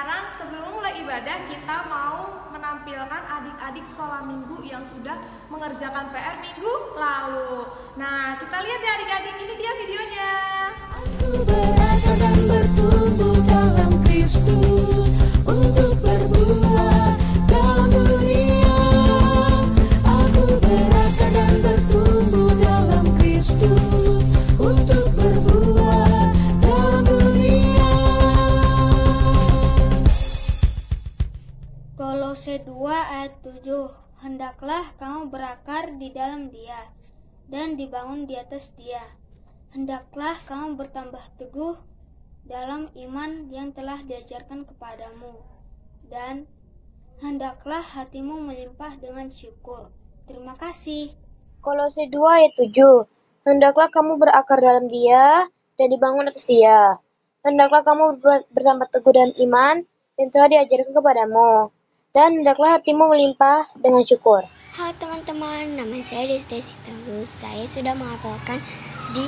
sekarang sebelum mulai ibadah kita mau menampilkan adik-adik sekolah minggu yang sudah mengerjakan PR minggu lalu. Nah, kita lihat ya adik-adik, ini dia videonya. Aku berakar dan bertumbuh dalam Kristus untuk berbuah dalam dunia. Aku berakar dan bertumbuh dalam Kristus untuk berbuah dalam dunia. Kolose 2 ayat 7. Hendaklah kamu berakar di dalam Dia dan dibangun di atas Dia. Hendaklah kamu bertambah teguh dalam iman yang telah diajarkan kepadamu, dan hendaklah hatimu melimpah dengan syukur. Terima kasih. Kolose 2 ayat 7. Hendaklah kamu berakar dalam Dia dan dibangun atas Dia. Hendaklah kamu bertambah teguh dalam iman yang telah diajarkan kepadamu, dan hendaklah hatimu melimpah dengan syukur. Halo teman-teman, nama saya Desti Sitorus. Saya sudah menghafalkan di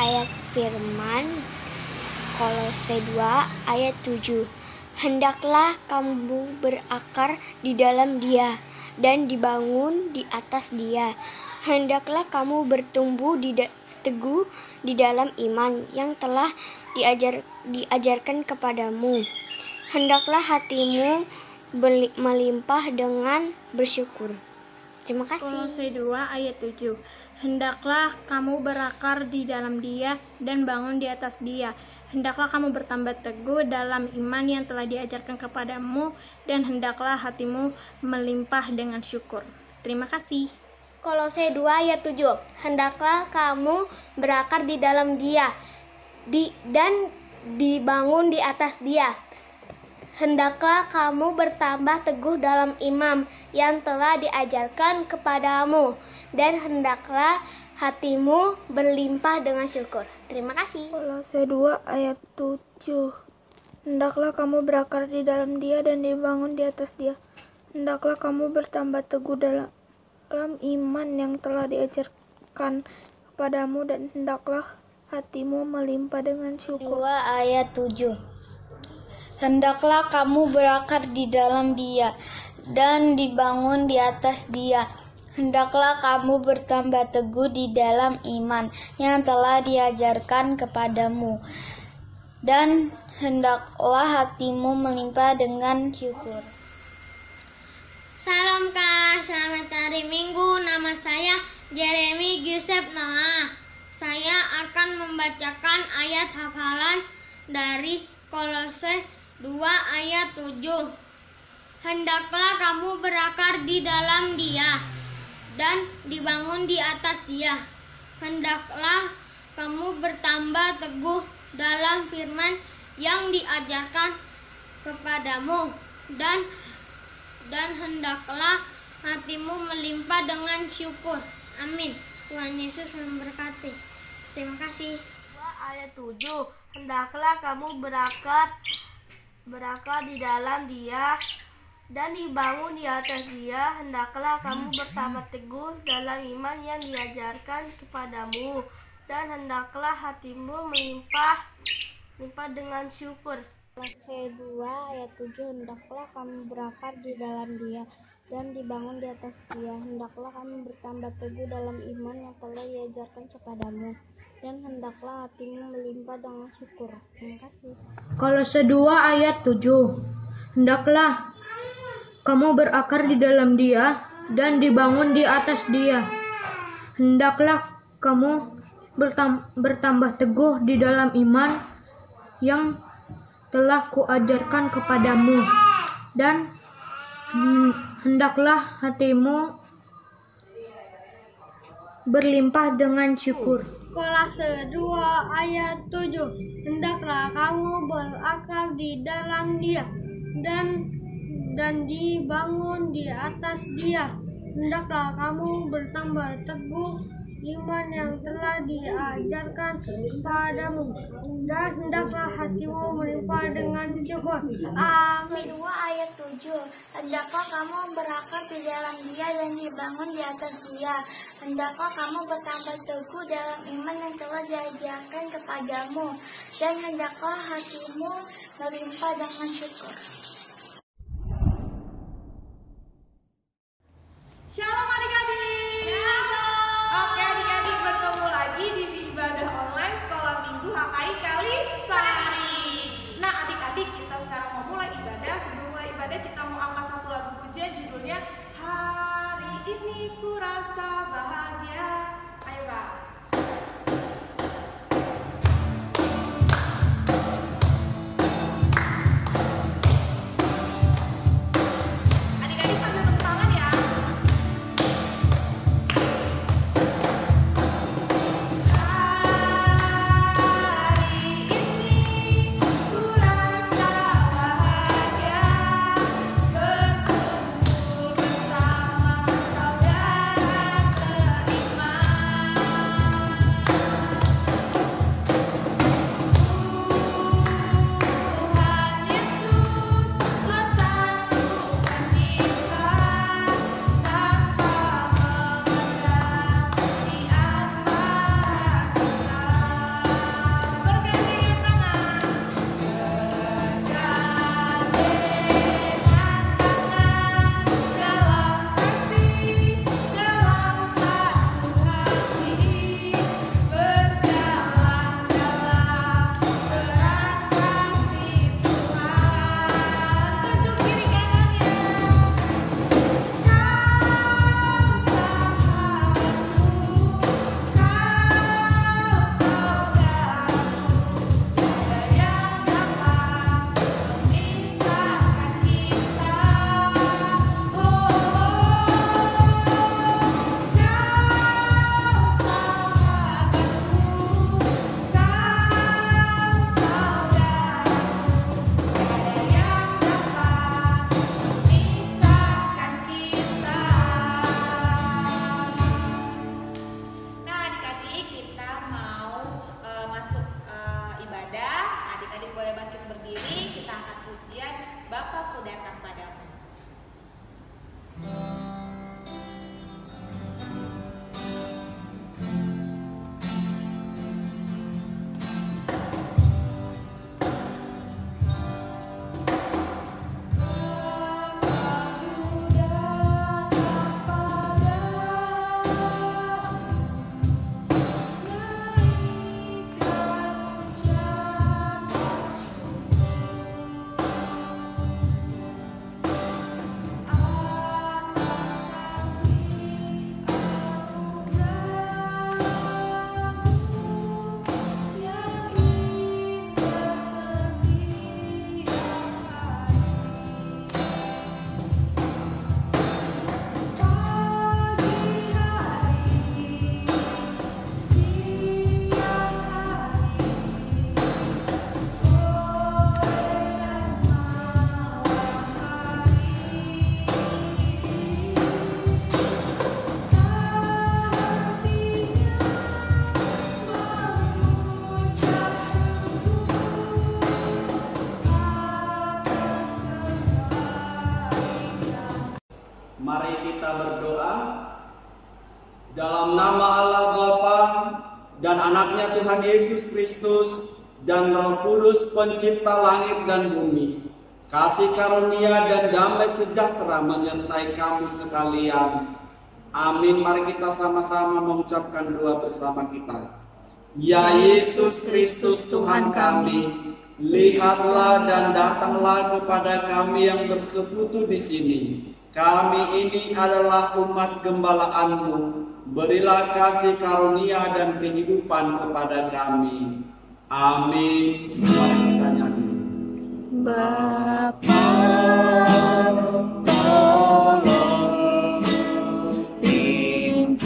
ayat firman Kolose 2 ayat 7. Hendaklah kamu berakar di dalam Dia dan dibangun di atas Dia. Hendaklah kamu bertumbuh teguh di dalam iman yang telah diajarkan kepadamu. Hendaklah hatimu melimpah dengan bersyukur. Terima kasih. Kolose 2 ayat 7. Hendaklah kamu berakar di dalam Dia dan bangun di atas Dia. Hendaklah kamu bertambah teguh dalam iman yang telah diajarkan kepadamu, dan hendaklah hatimu melimpah dengan syukur. Terima kasih. Kolose 2 ayat 7. Hendaklah kamu berakar di dalam Dia dan dibangun di atas Dia. Hendaklah kamu bertambah teguh dalam iman yang telah diajarkan kepadamu, dan hendaklah hatimu berlimpah dengan syukur. Terima kasih. Kolose 2 ayat 7. Hendaklah kamu berakar di dalam Dia dan dibangun di atas Dia. Hendaklah kamu bertambah teguh dalam iman yang telah diajarkan kepadamu, dan hendaklah hatimu melimpah dengan syukur. 2 ayat 7. Hendaklah kamu berakar di dalam Dia dan dibangun di atas Dia. Hendaklah kamu bertambah teguh di dalam iman yang telah diajarkan kepadamu, dan hendaklah hatimu melimpah dengan syukur. Salam Kak, selamat hari Minggu. Nama saya Jeremy Giuseppe Noah. Saya akan membacakan ayat hafalan dari Kolose 2 ayat 7. Hendaklah kamu berakar di dalam Dia dan dibangun di atas Dia. Hendaklah kamu bertambah teguh dalam firman yang diajarkan kepadamu, dan hendaklah hatimu melimpah dengan syukur. Amin. Tuhan Yesus memberkati. Terima kasih. 2 ayat 7. Hendaklah kamu berakar di dalam Dia dan dibangun di atas Dia. Hendaklah kamu bertambah teguh dalam iman yang diajarkan kepadamu, dan hendaklah hatimu melimpah dengan syukur. Kolose 2 ayat 7. Hendaklah kamu berakar di dalam Dia dan dibangun di atas Dia. Hendaklah kamu bertambah teguh dalam iman yang telah diajarkan kepadamu, dan hendaklah hatimu melimpah dengan syukur. Terima kasih. Kolose 2 ayat 7. Hendaklah kamu berakar di dalam Dia dan dibangun di atas Dia. Hendaklah kamu bertambah teguh di dalam iman yang telah kuajarkan kepadamu, dan hendaklah hatimu berlimpah dengan syukur. Kolose 2 ayat 7. Hendaklah kamu berakar di dalam Dia dan dibangun di atas Dia. Hendaklah kamu bertambah teguh iman yang telah diajarkan kepadamu, dan hendaklah hatimu melimpah dengan syukur. Amin. 2 ayat 7. Hendaklah kamu berakar di dalam Dia dan dibangun di atas Dia. Hendaklah kamu bertambah teguh dalam iman yang telah diajarkan kepadamu, dan hendaklah hatimu melimpah dengan syukur. Shalom adik-adik. Oke adik-adik, bertemu lagi di ibadah online sekolah minggu HKI Kalisari. Nah adik-adik, kita sekarang mau mulai ibadah. Sebelum mulai ibadah kita mau angkat satu lagu pujian judulnya Hari Ini Ku Rasa Bahagia. Ayo Pak. Adik-adik sambil tepuk tangan ya. Mari kita berdoa. Dalam nama Allah Bapa dan anaknya Tuhan Yesus Kristus dan Roh Kudus pencipta langit dan bumi, kasih karunia dan damai sejahtera menyertai kamu sekalian. Amin. Mari kita sama-sama mengucapkan doa bersama kita. Ya Yesus Kristus Tuhan kami, lihatlah dan datanglah kepada kami yang bersekutu di sini. Kami ini adalah umat gembala-Mu. Berilah kasih karunia dan kehidupan kepada kami. Amin. Mari kita nyanyi. Bapa, tolong pimpin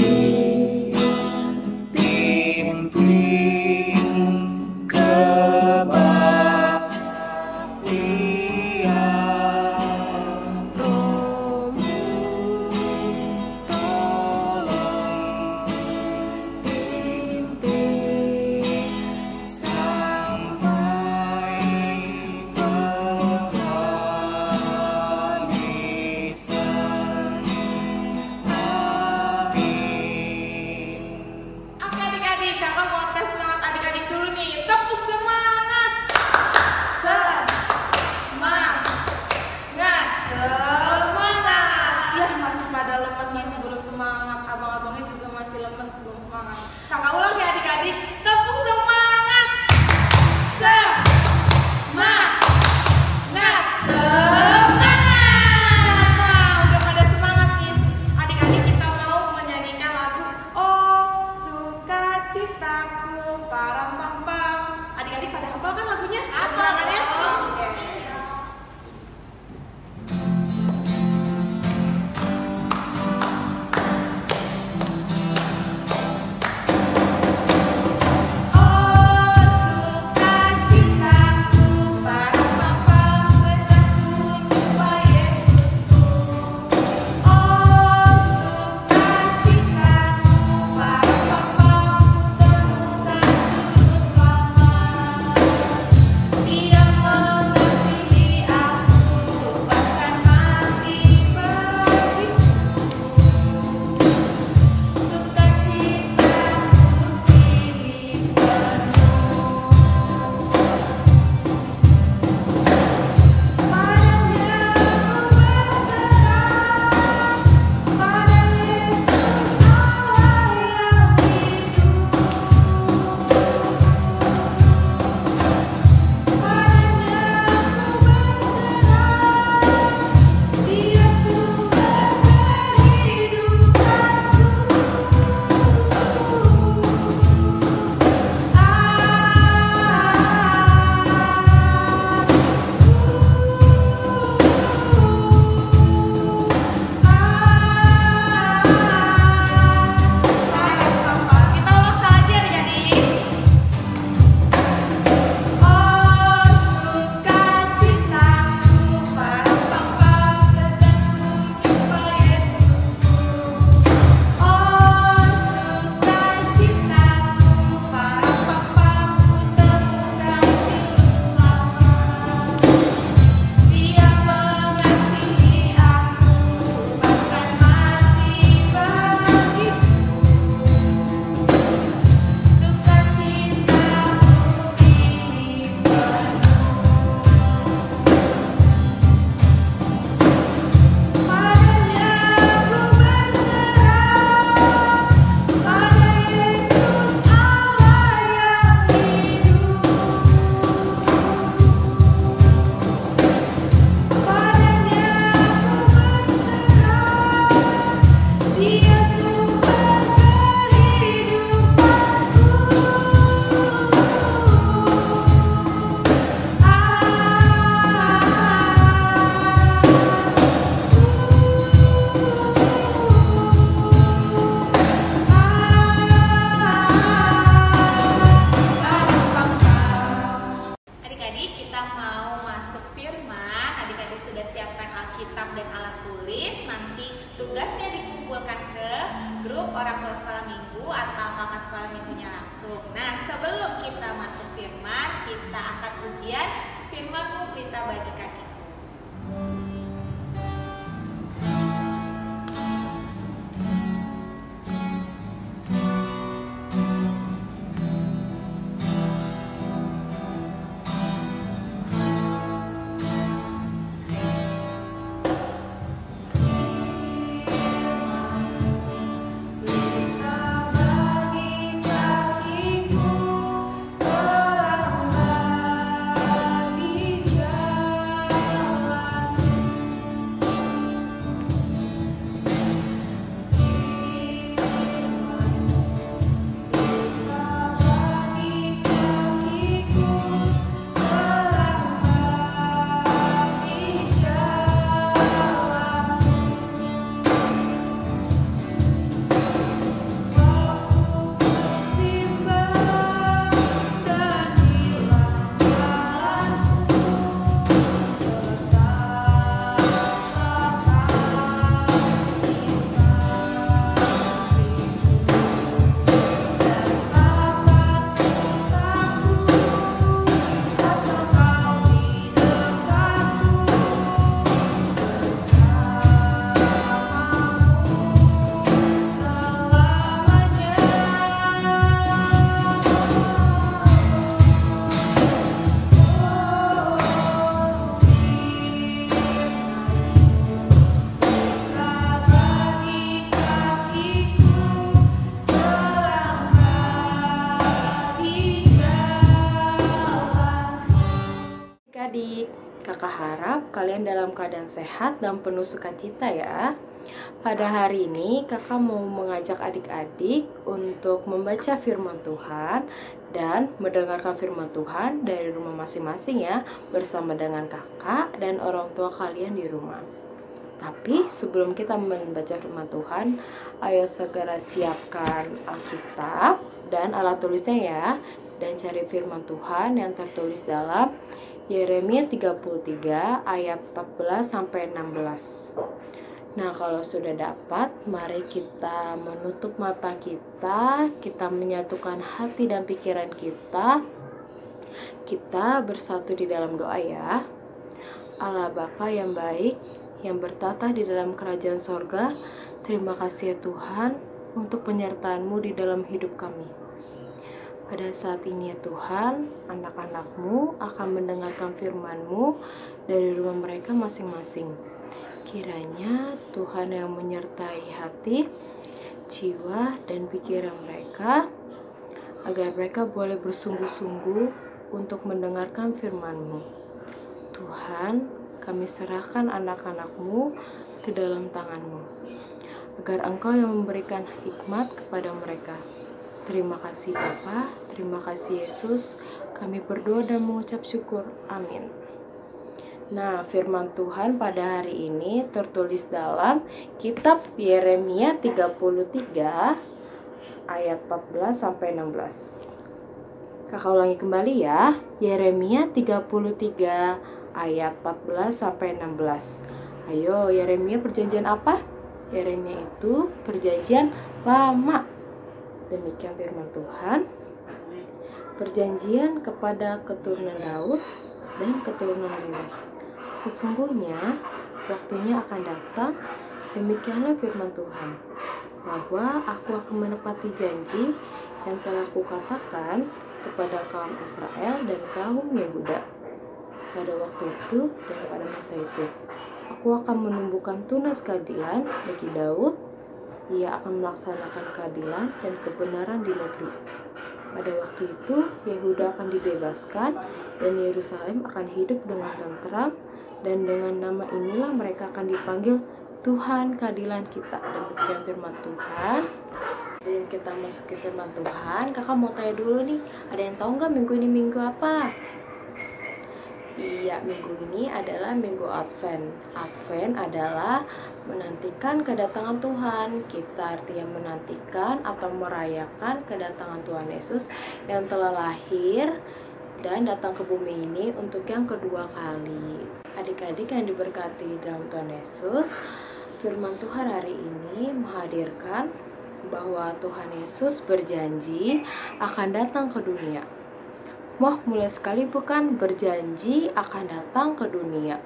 kebaktian Roh-Mu, tolong semangat. Nah, kamu lagi adik-adik, tepuk semangat. Semangat, semangat. Nah, udah pada semangat nih. Adik-adik kita mau menyanyikan lagu Oh Sukacitaku Param Pam Pam. Adik-adik pada hafal kan lagunya? Hafal kan ya? Oke. Terlambat di jalan adik-adik. Kakak harap kalian dalam keadaan sehat dan penuh sukacita ya. Pada hari ini kakak mau mengajak adik-adik untuk membaca firman Tuhan dan mendengarkan firman Tuhan dari rumah masing-masing ya, bersama dengan kakak dan orang tua kalian di rumah. Tapi sebelum kita membaca firman Tuhan, ayo segera siapkan Alkitab dan alat tulisnya ya, dan cari firman Tuhan yang tertulis dalam Yeremia 33 ayat 14 sampai 16. Nah, kalau sudah dapat, mari kita menutup mata kita menyatukan hati dan pikiran kita bersatu di dalam doa ya. Allah Bapa yang baik, yang bertata di dalam kerajaan sorga, terima kasih ya Tuhan untuk penyertaan-Mu di dalam hidup kami. Pada saat ini ya Tuhan, anak-anak-Mu akan mendengarkan firman-Mu dari rumah mereka masing-masing. Kiranya Tuhan yang menyertai hati, jiwa, dan pikiran mereka, agar mereka boleh bersungguh-sungguh untuk mendengarkan firman-Mu. Tuhan, kami serahkan anak-anak-Mu ke dalam tangan-Mu, agar Engkau yang memberikan hikmat kepada mereka. Terima kasih Bapa, terima kasih Yesus, kami berdoa dan mengucap syukur. Amin. Nah, firman Tuhan pada hari ini tertulis dalam kitab Yeremia 33 ayat 14 sampai 16. Kakak ulangi kembali ya, Yeremia 33 ayat 14 sampai 16. Ayo, Yeremia perjanjian apa? Yeremia itu perjanjian lama. Demikian firman Tuhan. Perjanjian kepada keturunan Daud dan keturunan Lewi. Sesungguhnya waktunya akan datang, demikianlah firman Tuhan, bahwa aku akan menepati janji yang telah kukatakan kepada kaum Israel dan kaum Yehuda. Pada waktu itu dan pada masa itu, aku akan menumbuhkan tunas keadilan bagi Daud. Ia akan melaksanakan keadilan dan kebenaran di negeri. Pada waktu itu, Yehuda akan dibebaskan dan Yerusalem akan hidup dengan tentram, dan dengan nama inilah mereka akan dipanggil Tuhan keadilan kita. Demikian firman Tuhan. Sebelum kita masuk ke firman Tuhan, kakak mau tanya dulu nih, ada yang tahu nggak minggu ini minggu apa? Iya, minggu ini adalah minggu Advent. Advent adalah menantikan kedatangan Tuhan. Kita artinya menantikan atau merayakan kedatangan Tuhan Yesus yang telah lahir dan datang ke bumi ini untuk yang kedua kali. Adik-adik yang diberkati dalam Tuhan Yesus, firman Tuhan hari ini menghadirkan bahwa Tuhan Yesus berjanji akan datang ke dunia. Wah, mulai sekali bukan berjanji akan datang ke dunia.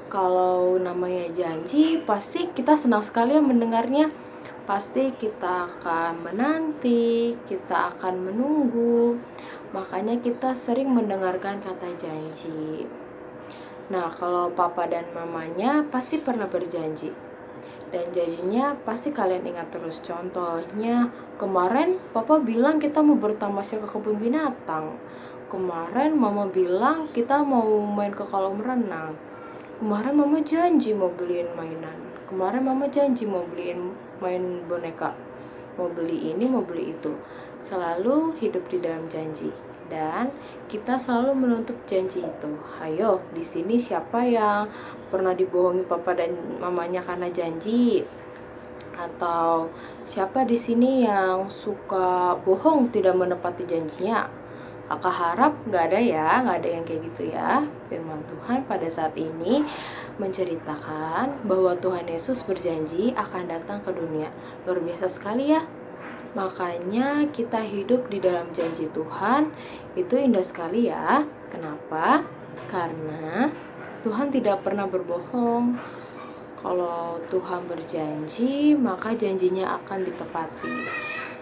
Kalau namanya janji, pasti kita senang sekali mendengarnya. Pasti kita akan menanti, kita akan menunggu. Makanya kita sering mendengarkan kata janji. Nah, kalau papa dan mamanya pasti pernah berjanji. Dan janjinya pasti kalian ingat terus. Contohnya, kemarin papa bilang kita mau bertamasya ke kebun binatang. Kemarin mama bilang kita mau main ke kolam renang. Kemarin mama janji mau beliin mainan. Kemarin mama janji mau beliin main boneka. Mau beli ini, mau beli itu. Selalu hidup di dalam janji. Dan kita selalu menuntut janji itu. Ayo, di sini siapa yang pernah dibohongi papa dan mamanya karena janji? Atau siapa di sini yang suka bohong, tidak menepati janjinya? Kakak harap nggak ada ya, nggak ada yang kayak gitu ya. Firman Tuhan pada saat ini menceritakan bahwa Tuhan Yesus berjanji akan datang ke dunia. Luar biasa sekali ya. Makanya kita hidup di dalam janji Tuhan itu indah sekali ya. Kenapa? Karena Tuhan tidak pernah berbohong. Kalau Tuhan berjanji, maka janjinya akan ditepati.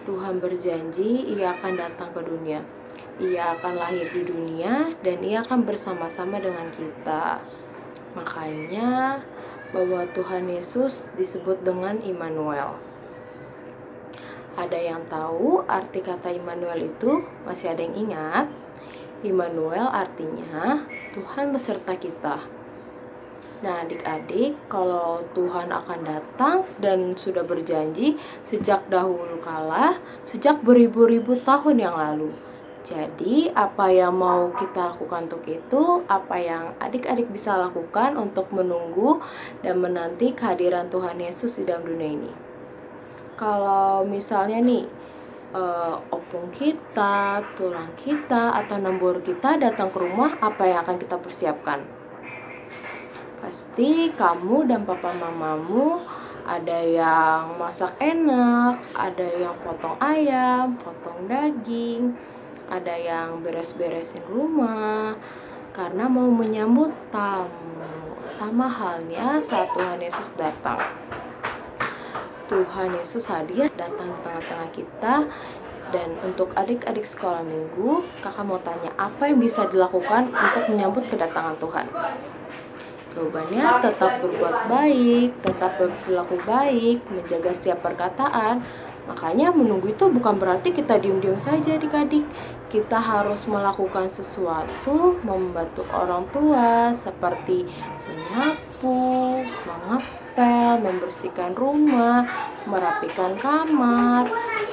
Tuhan berjanji Ia akan datang ke dunia. Ia akan lahir di dunia dan Ia akan bersama-sama dengan kita. Makanya bahwa Tuhan Yesus disebut dengan Immanuel. Ada yang tahu arti kata Immanuel itu? Masih ada yang ingat? Immanuel artinya Tuhan beserta kita. Nah, adik-adik, kalau Tuhan akan datang dan sudah berjanji sejak dahulu kala, sejak beribu-ribu tahun yang lalu. Jadi, apa yang mau kita lakukan untuk itu? Apa yang adik-adik bisa lakukan untuk menunggu dan menanti kehadiran Tuhan Yesus di dalam dunia ini? Kalau misalnya nih, opung kita, tulang kita, atau nembur kita datang ke rumah, apa yang akan kita persiapkan? Pasti kamu dan papa mamamu ada yang masak enak, ada yang potong ayam, potong daging, ada yang beres-beresin rumah karena mau menyambut tamu. Sama halnya saat Tuhan Yesus datang. Tuhan Yesus hadir, datang di tengah-tengah kita. Dan untuk adik-adik sekolah minggu, kakak mau tanya, apa yang bisa dilakukan untuk menyambut kedatangan Tuhan? Jawabannya tetap berbuat baik, tetap berperilaku baik, menjaga setiap perkataan. Makanya menunggu itu bukan berarti kita diam-diam saja adik-adik. Kita harus melakukan sesuatu, membantu orang tua seperti menyapu, mengepel, membersihkan rumah, merapikan kamar,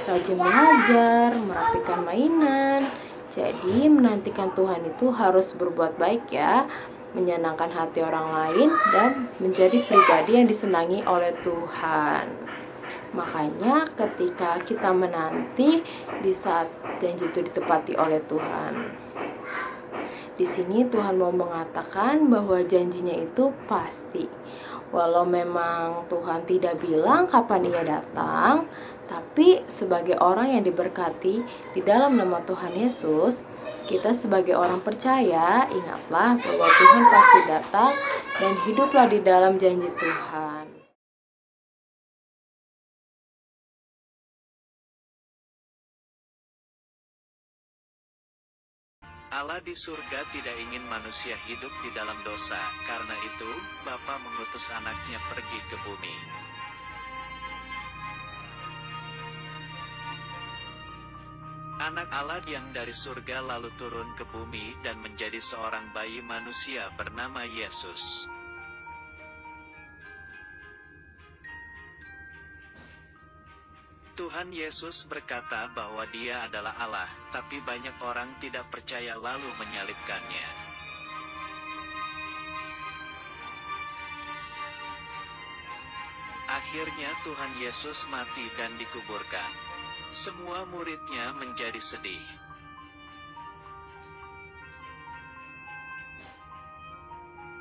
rajin mengajar, merapikan mainan. Jadi menantikan Tuhan itu harus berbuat baik ya, menyenangkan hati orang lain dan menjadi pribadi yang disenangi oleh Tuhan. Makanya ketika kita menanti di saat janji itu ditepati oleh Tuhan. Di sini Tuhan mau mengatakan bahwa janjinya itu pasti. Walau memang Tuhan tidak bilang kapan Ia datang, tapi sebagai orang yang diberkati di dalam nama Tuhan Yesus, kita sebagai orang percaya, ingatlah bahwa Tuhan pasti datang dan hiduplah di dalam janji Tuhan. Allah di surga tidak ingin manusia hidup di dalam dosa, karena itu, Bapa mengutus anaknya pergi ke bumi. Anak Allah yang dari surga lalu turun ke bumi dan menjadi seorang bayi manusia bernama Yesus. Tuhan Yesus berkata bahwa Dia adalah Allah, tapi banyak orang tidak percaya lalu menyalibkannya. Akhirnya Tuhan Yesus mati dan dikuburkan. Semua murid-Nya menjadi sedih.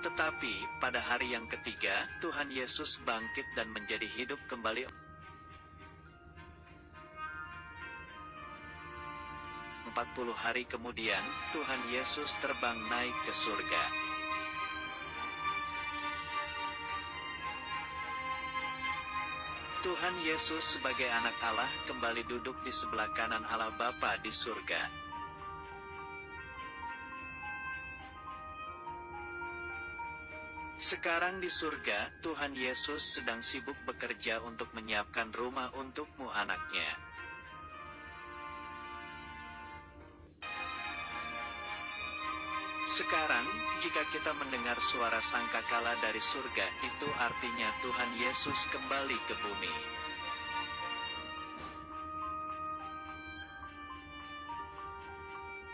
Tetapi pada hari yang ketiga, Tuhan Yesus bangkit dan menjadi hidup kembali. 40 hari kemudian, Tuhan Yesus terbang naik ke surga. Tuhan Yesus sebagai anak Allah kembali duduk di sebelah kanan Allah Bapa di surga. Sekarang di surga, Tuhan Yesus sedang sibuk bekerja untuk menyiapkan rumah untukmu anaknya. Sekarang, jika kita mendengar suara sangkakala dari surga, itu artinya Tuhan Yesus kembali ke bumi.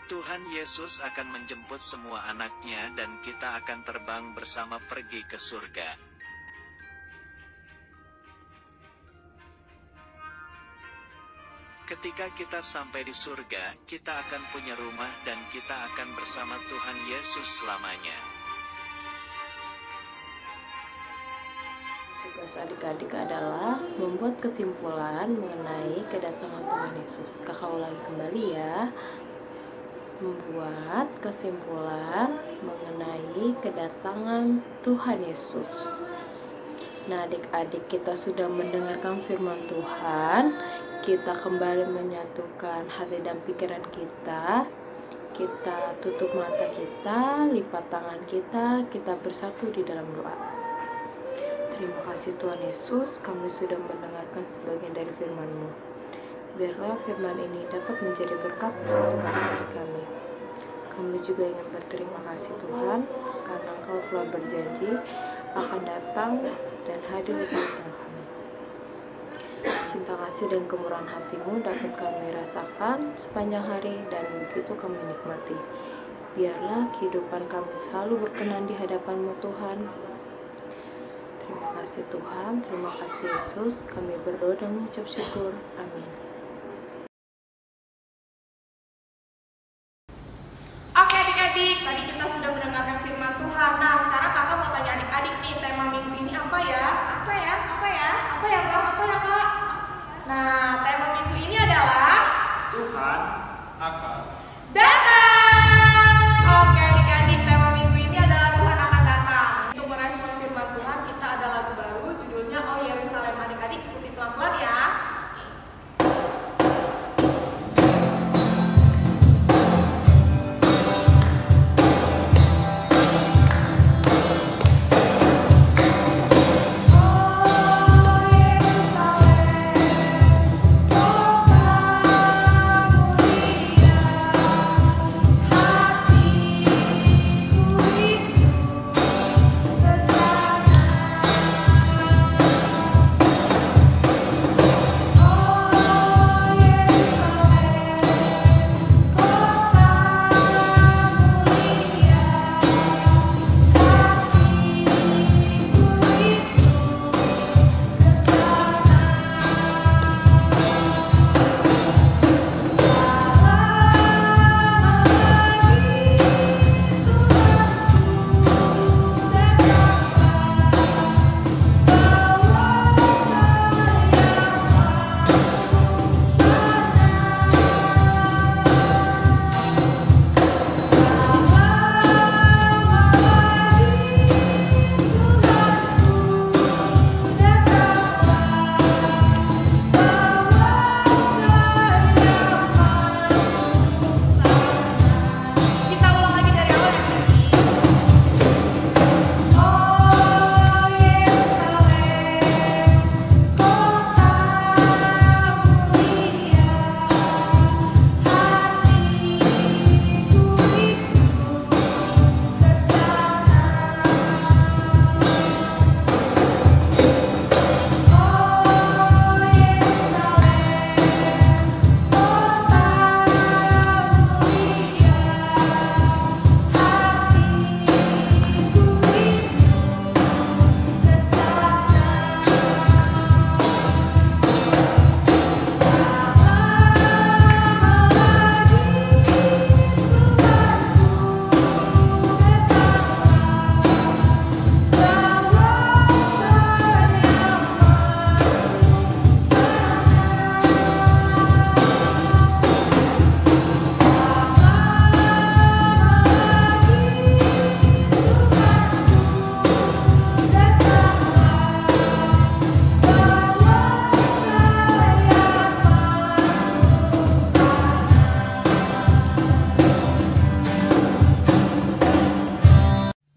Tuhan Yesus akan menjemput semua anaknya dan kita akan terbang bersama pergi ke surga. Ketika kita sampai di surga, kita akan punya rumah dan kita akan bersama Tuhan Yesus selamanya. Tugas adik-adik adalah membuat kesimpulan mengenai kedatangan Tuhan Yesus. Kakak ulangi kembali ya. Membuat kesimpulan mengenai kedatangan Tuhan Yesus. Nah, adik-adik, kita sudah mendengarkan firman Tuhan. Kita kembali menyatukan hati dan pikiran kita. Kita tutup mata kita, lipat tangan kita, kita bersatu di dalam doa. Terima kasih Tuhan Yesus, kami sudah mendengarkan sebagian dari firman-Mu. Biarlah firman ini dapat menjadi berkat untuk adik-adik kami. Kami juga ingin berterima kasih Tuhan, karena Engkau telah berjanji akan datang dan hadir di tengah-tengah kami. Cinta kasih dan kemurahan hati-Mu dapat kami rasakan sepanjang hari dan begitu kami nikmati. Biarlah kehidupan kami selalu berkenan di hadapan-Mu Tuhan. Terima kasih Tuhan, terima kasih Yesus, kami berdoa dan mengucap syukur. Amin. Oke adik-adik, tadi kita sudah mendengarkan firman Tuhan. Nah, sekarang kakak mau tanya adik-adik nih, tema minggu ini apa ya? Apa ya, Kak? Nah, tema minggu ini adalah Tuhan akan datang. Oke adik-adik, tema minggu ini adalah Tuhan akan datang. Untuk merespon firman Tuhan, kita ada lagu baru, judulnya Oh Yerusalem. Adik-adik ikuti pelan-pelan ya.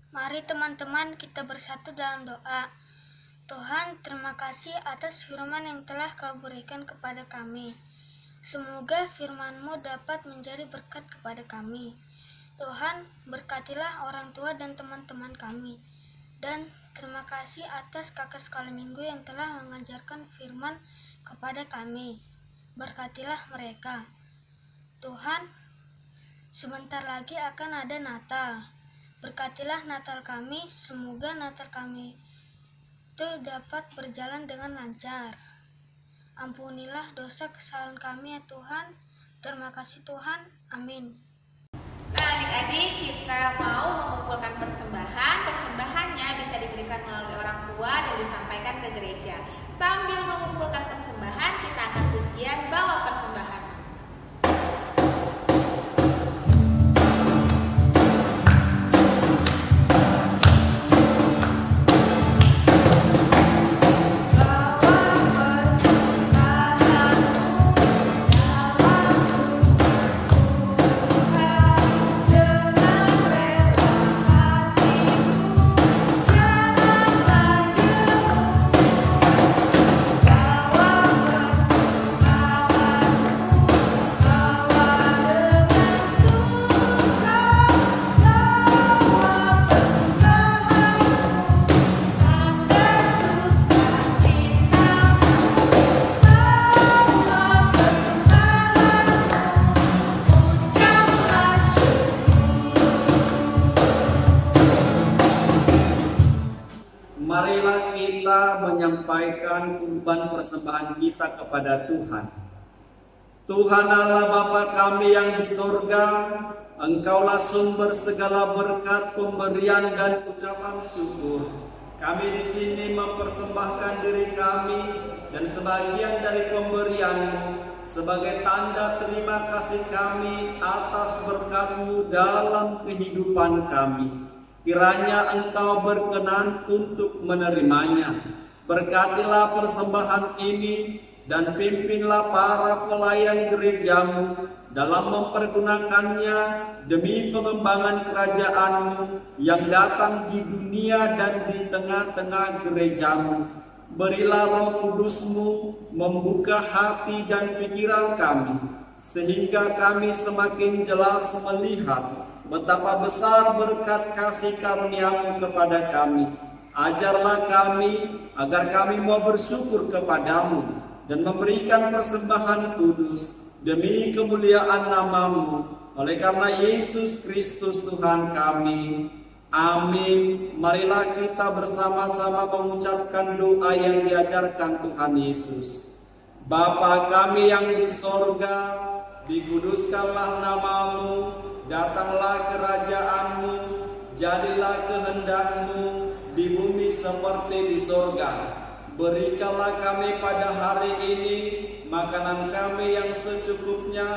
Mari teman-teman kita bersatu dalam doa. Tuhan, terima kasih atas firman yang telah Kau berikan kepada kami. Semoga firman-Mu dapat menjadi berkat kepada kami. Tuhan, berkatilah orang tua dan teman-teman kami. Dan terima kasih atas kakak sekolah minggu yang telah mengajarkan firman kepada kami. Berkatilah mereka. Tuhan, sebentar lagi akan ada Natal. Berkatilah Natal kami, semoga Natal kami itu dapat berjalan dengan lancar. Ampunilah dosa kesalahan kami ya Tuhan. Terima kasih Tuhan. Amin. Nah adik-adik, kita mau mengumpulkan persembahan. Persembahannya bisa diberikan melalui orang tua dan disampaikan ke gereja. Sambil mengumpulkan persembahan, kita akan pujian bawa persembahan. Dengan kita menyampaikan kurban persembahan kita kepada Tuhan. Tuhan Allah Bapa kami yang di sorga, Engkaulah sumber segala berkat, pemberian dan ucapan syukur. Kami di sini mempersembahkan diri kami dan sebagian dari pemberian-Mu sebagai tanda terima kasih kami atas berkat-Mu dalam kehidupan kami. Kiranya Engkau berkenan untuk menerimanya. Berkatilah persembahan ini dan pimpinlah para pelayan gereja-Mu dalam mempergunakannya demi pengembangan kerajaan-Mu yang datang di dunia dan di tengah-tengah gereja-Mu. Berilah Roh Kudus-Mu membuka hati dan pikiran kami, sehingga kami semakin jelas melihat betapa besar berkat kasih karunia-Mu kepada kami. Ajarlah kami agar kami mau bersyukur kepadamu dan memberikan persembahan kudus demi kemuliaan nama-Mu, oleh karena Yesus Kristus Tuhan kami. Amin. Marilah kita bersama-sama mengucapkan doa yang diajarkan Tuhan Yesus. Bapa kami yang di sorga, dikuduskanlah nama-Mu, datanglah kerajaan-Mu, jadilah kehendak-Mu di bumi seperti di sorga. Berikanlah kami pada hari ini makanan kami yang secukupnya,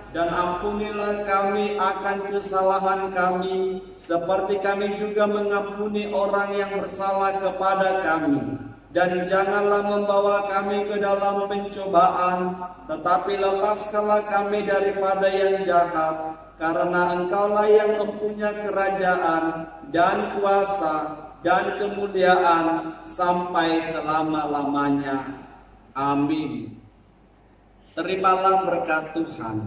dan ampunilah kami akan kesalahan kami, seperti kami juga mengampuni orang yang bersalah kepada kami. Dan janganlah membawa kami ke dalam pencobaan, tetapi lepaskanlah kami daripada yang jahat, karena Engkaulah yang mempunyai kerajaan dan kuasa dan kemuliaan sampai selama-lamanya. Amin. Terimalah berkat Tuhan.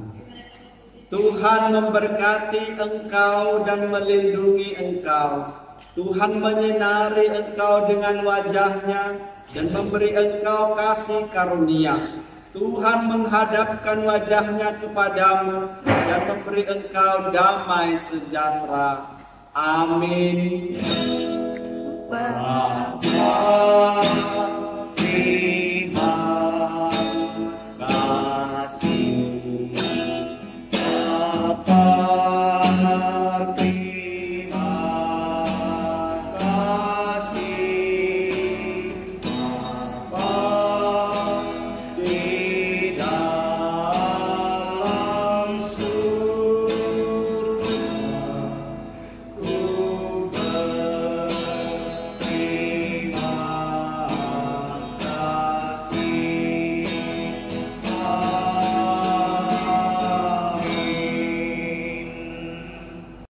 Tuhan memberkati engkau dan melindungi engkau. Tuhan menyinari engkau dengan wajah-Nya dan memberi engkau kasih karunia. Tuhan menghadapkan wajah-Nya kepadamu dan memberi engkau damai sejahtera. Amin. Bapa